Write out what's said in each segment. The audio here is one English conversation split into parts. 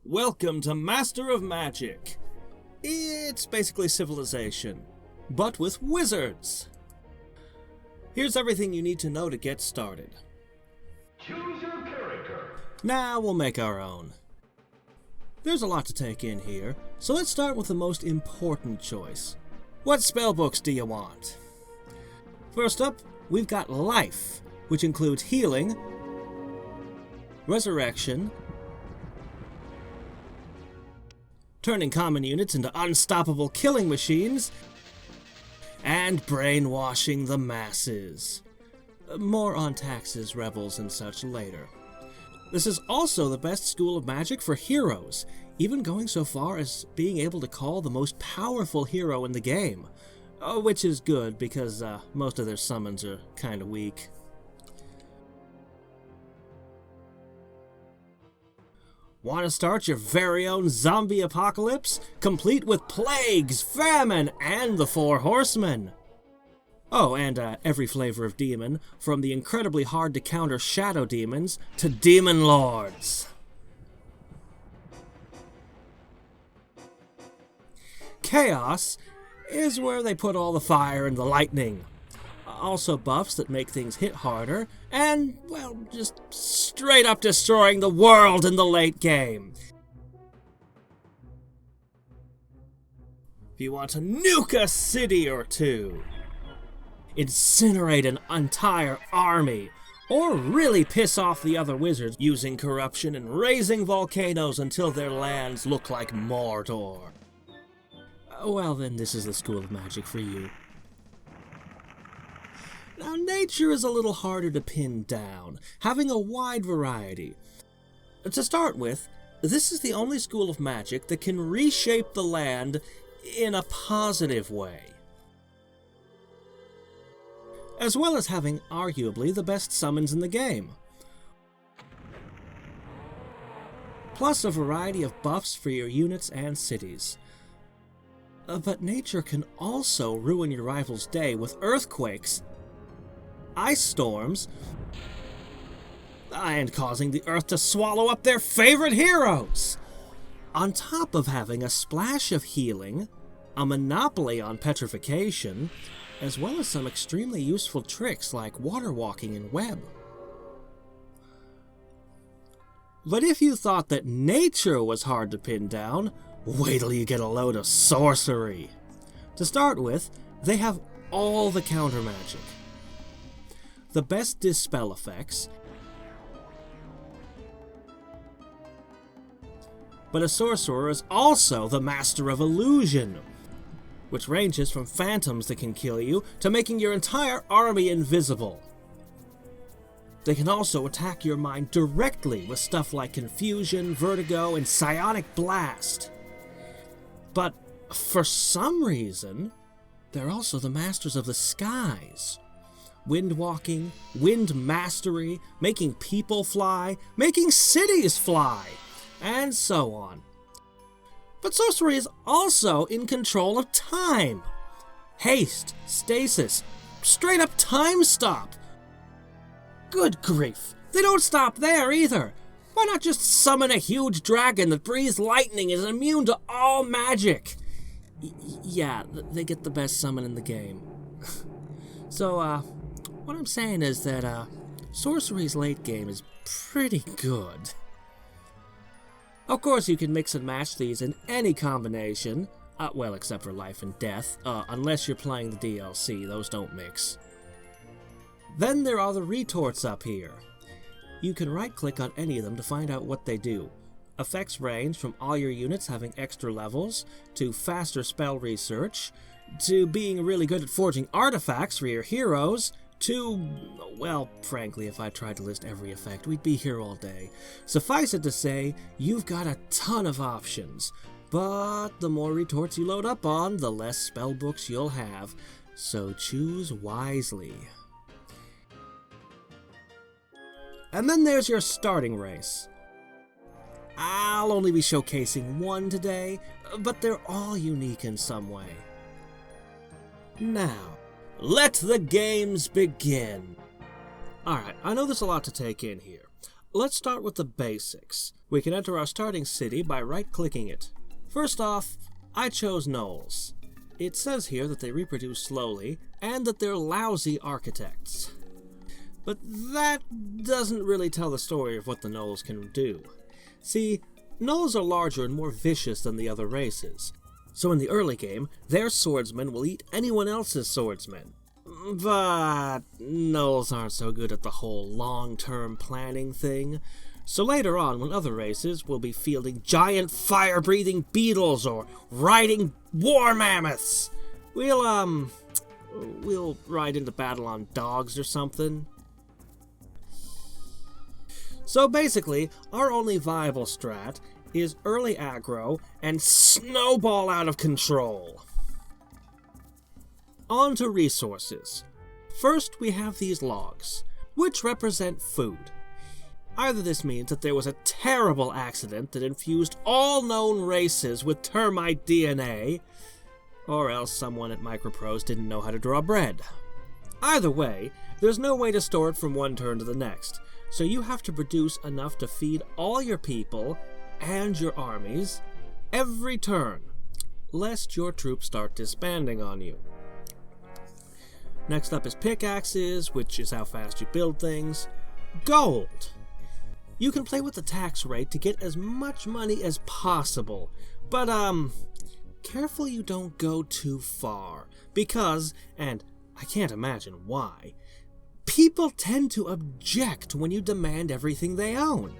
Welcome to Master of Magic. It's basically Civilization, but with wizards. Here's everything you need to know to get started. Choose your character. Now we'll make our own. There's a lot to take in here, so let's start with the most important choice. What spellbooks do you want? First up, we've got Life, which includes Healing, Resurrection, turning common units into unstoppable killing machines, and brainwashing the masses. More on taxes, rebels, and such later. This is also the best school of magic for heroes, even going so far as being able to call the most powerful hero in the game. Which is good, because most of their summons are kinda weak. Want to start your very own zombie apocalypse, complete with plagues, famine, and the Four Horsemen? Oh, and every flavor of demon, from the incredibly hard-to-counter shadow demons to demon lords. Chaos is where they put all the fire and the lightning. Also buffs that make things hit harder, and, well, just straight up destroying the world in the late game. If you want to nuke a city or two, incinerate an entire army, or really piss off the other wizards using corruption and raising volcanoes until their lands look like Mordor, well then this is the school of magic for you. Now, nature is a little harder to pin down, having a wide variety. To start with, this is the only school of magic that can reshape the land in a positive way, as well as having arguably the best summons in the game. Plus a variety of buffs for your units and cities. But nature can also ruin your rival's day with earthquakes, ice storms, and causing the earth to swallow up their favorite heroes. On top of having a splash of healing, a monopoly on petrification, as well as some extremely useful tricks like water walking and web. But if you thought that nature was hard to pin down, wait till you get a load of sorcery. To start with, they have all the counter magic, the best dispel effects, but a sorcerer is also the master of illusion, which ranges from phantoms that can kill you to making your entire army invisible. They can also attack your mind directly with stuff like confusion, vertigo, and psionic blast. But for some reason, they're also the masters of the skies. Wind walking, wind mastery, making people fly, making cities fly, and so on. But sorcery is also in control of time. Haste, stasis, straight up time stop. Good grief, they don't stop there either. Why not just summon a huge dragon that breathes lightning and is immune to all magic? Yeah, they get the best summon in the game. So, what I'm saying is that, sorcery's late game is pretty good. Of course, you can mix and match these in any combination, well, except for life and death, unless you're playing the DLC, those don't mix. Then there are the retorts up here. You can right-click on any of them to find out what they do. Effects range from all your units having extra levels, to faster spell research, to being really good at forging artifacts for your heroes, to, well, frankly, if I tried to list every effect, we'd be here all day. Suffice it to say, you've got a ton of options, but the more retorts you load up on, the less spellbooks you'll have, so choose wisely. And then there's your starting race. I'll only be showcasing one today, but they're all unique in some way. Now, let the games begin. Alright, I know there's a lot to take in here. Let's start with the basics. We can enter our starting city by right-clicking it. First off, I chose gnolls. It says here that they reproduce slowly, and that they're lousy architects. But that doesn't really tell the story of what the gnolls can do. See, gnolls are larger and more vicious than the other races. So in the early game, their swordsmen will eat anyone else's swordsmen. But gnolls aren't so good at the whole long-term planning thing. So later on, when other races will be fielding giant fire-breathing beetles or riding war mammoths, we'll ride into battle on dogs or something. So basically, our only viable strat is early aggro and snowball out of control. On to resources. First, we have these logs, which represent food. Either this means that there was a terrible accident that infused all known races with termite DNA, or else someone at Microprose didn't know how to draw bread. Either way, there's no way to store it from one turn to the next, so you have to produce enough to feed all your people and your armies every turn, lest your troops start disbanding on you. Next up is pickaxes, which is how fast you build things. Gold. You can play with the tax rate to get as much money as possible, but careful you don't go too far, because, and I can't imagine why, people tend to object when you demand everything they own.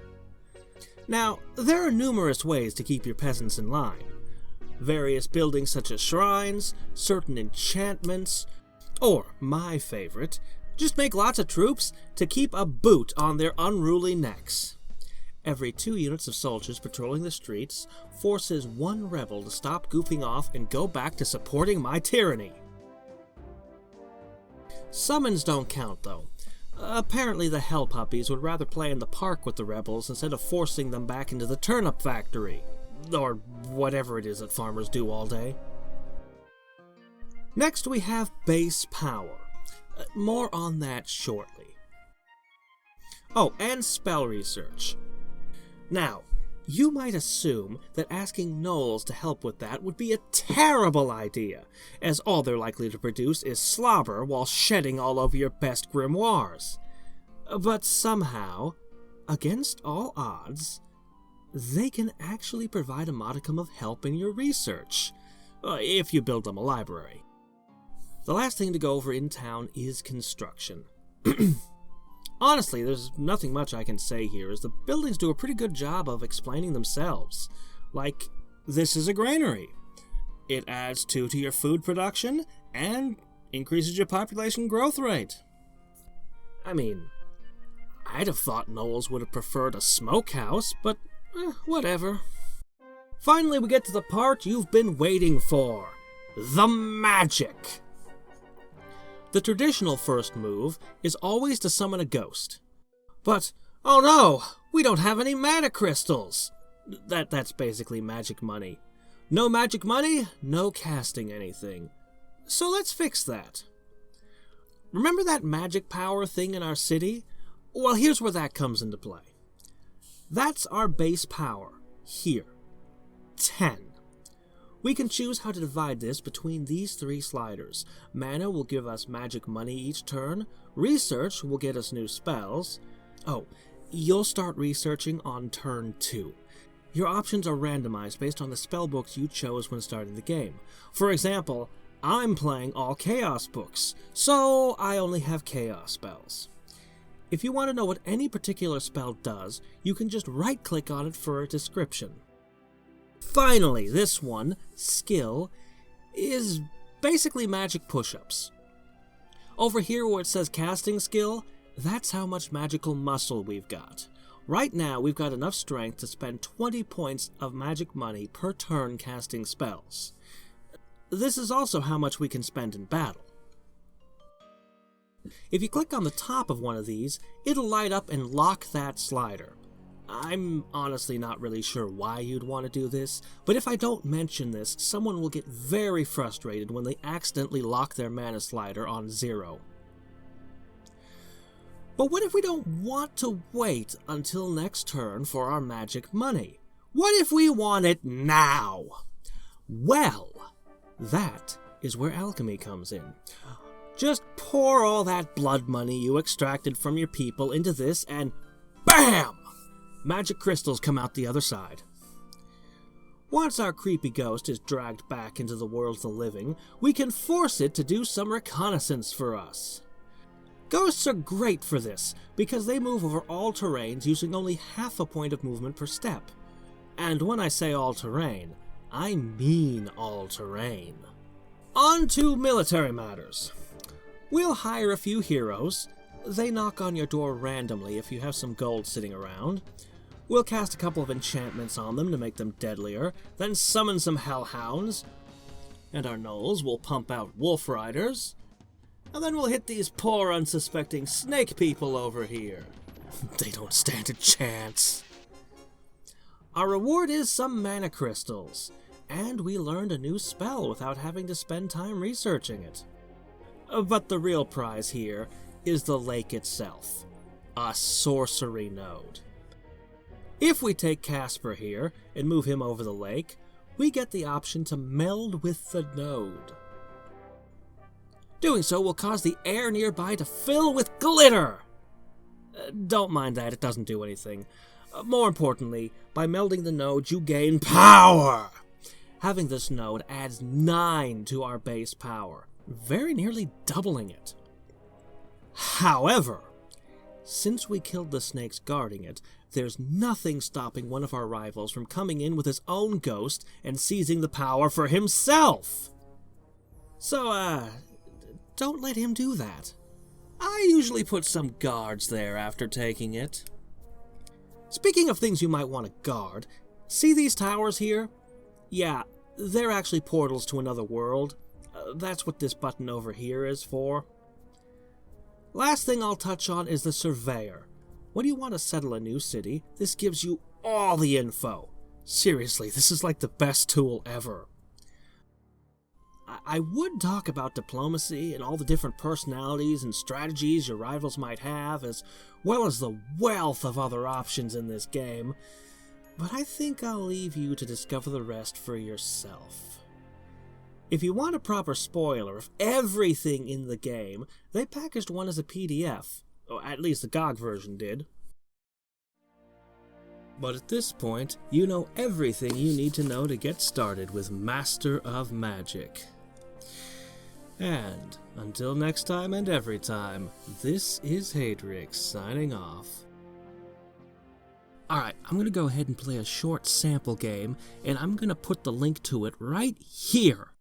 Now, there are numerous ways to keep your peasants in line. Various buildings such as shrines, certain enchantments, or, my favorite, just make lots of troops to keep a boot on their unruly necks. Every 2 units of soldiers patrolling the streets forces one rebel to stop goofing off and go back to supporting my tyranny. Summons don't count, though. Apparently the Hell Puppies would rather play in the park with the rebels instead of forcing them back into the turnip factory, or whatever it is that farmers do all day. Next we have base power. More on that shortly. Oh, and spell research. Now, you might assume that asking gnolls to help with that would be a terrible idea, as all they're likely to produce is slobber while shedding all over your best grimoires. But somehow, against all odds, they can actually provide a modicum of help in your research, if you build them a library. The last thing to go over in town is construction. Honestly, there's nothing much I can say here, as the buildings do a pretty good job of explaining themselves. Like, this is a granary. It adds 2 to your food production, and increases your population growth rate. I mean, I'd have thought gnolls would have preferred a smokehouse, but whatever. Finally, we get to the part you've been waiting for. The magic! The traditional first move is always to summon a ghost. But, oh no, we don't have any mana crystals! That's basically magic money. No magic money, no casting anything. So let's fix that. Remember that magic power thing in our city? Well, here's where that comes into play. That's our base power, here. 10. We can choose how to divide this between these 3 sliders. Mana will give us magic money each turn. Research will get us new spells. Oh, you'll start researching on turn 2. Your options are randomized based on the spellbooks you chose when starting the game. For example, I'm playing all Chaos books, so I only have Chaos spells. If you want to know what any particular spell does, you can just right-click on it for a description. Finally, this one, skill, is basically magic push-ups. Over here where it says casting skill, that's how much magical muscle we've got. Right now, we've got enough strength to spend 20 points of magic money per turn casting spells. This is also how much we can spend in battle. If you click on the top of one of these, it'll light up and lock that slider. I'm honestly not really sure why you'd want to do this, but if I don't mention this, someone will get very frustrated when they accidentally lock their mana slider on 0. But what if we don't want to wait until next turn for our magic money? What if we want it now? Well, that is where alchemy comes in. Just pour all that blood money you extracted from your people into this and BAM! Magic crystals come out the other side. Once our creepy ghost is dragged back into the world of the living, we can force it to do some reconnaissance for us. Ghosts are great for this, because they move over all terrains using only half a point of movement per step. And when I say all terrain, I mean all terrain. On to military matters. We'll hire a few heroes. They knock on your door randomly if you have some gold sitting around. We'll cast a couple of enchantments on them to make them deadlier, then summon some hellhounds, and our gnolls will pump out wolf riders, and then we'll hit these poor unsuspecting snake people over here. They don't stand a chance. Our reward is some mana crystals, and we learned a new spell without having to spend time researching it. But the real prize here is the lake itself, a sorcery node. If we take Casper here and move him over the lake, we get the option to meld with the node. Doing so will cause the air nearby to fill with glitter! Don't mind that, it doesn't do anything. More importantly, by melding the node, you gain power! Having this node adds 9 to our base power, very nearly doubling it. However, since we killed the snakes guarding it, there's nothing stopping one of our rivals from coming in with his own ghost and seizing the power for himself. So, don't let him do that. I usually put some guards there after taking it. Speaking of things you might want to guard, see these towers here? Yeah, they're actually portals to another world. That's what this button over here is for. Last thing I'll touch on is the Surveyor. When you want to settle a new city, this gives you all the info. Seriously, this is like the best tool ever. I would talk about diplomacy and all the different personalities and strategies your rivals might have, as well as the wealth of other options in this game, but I think I'll leave you to discover the rest for yourself. If you want a proper spoiler of everything in the game, they packaged one as a PDF. Or at least the GOG version did. But at this point, you know everything you need to know to get started with Master of Magic. And until next time and every time, this is Hadriex signing off. Alright, I'm going to go ahead and play a short sample game, and I'm going to put the link to it right here.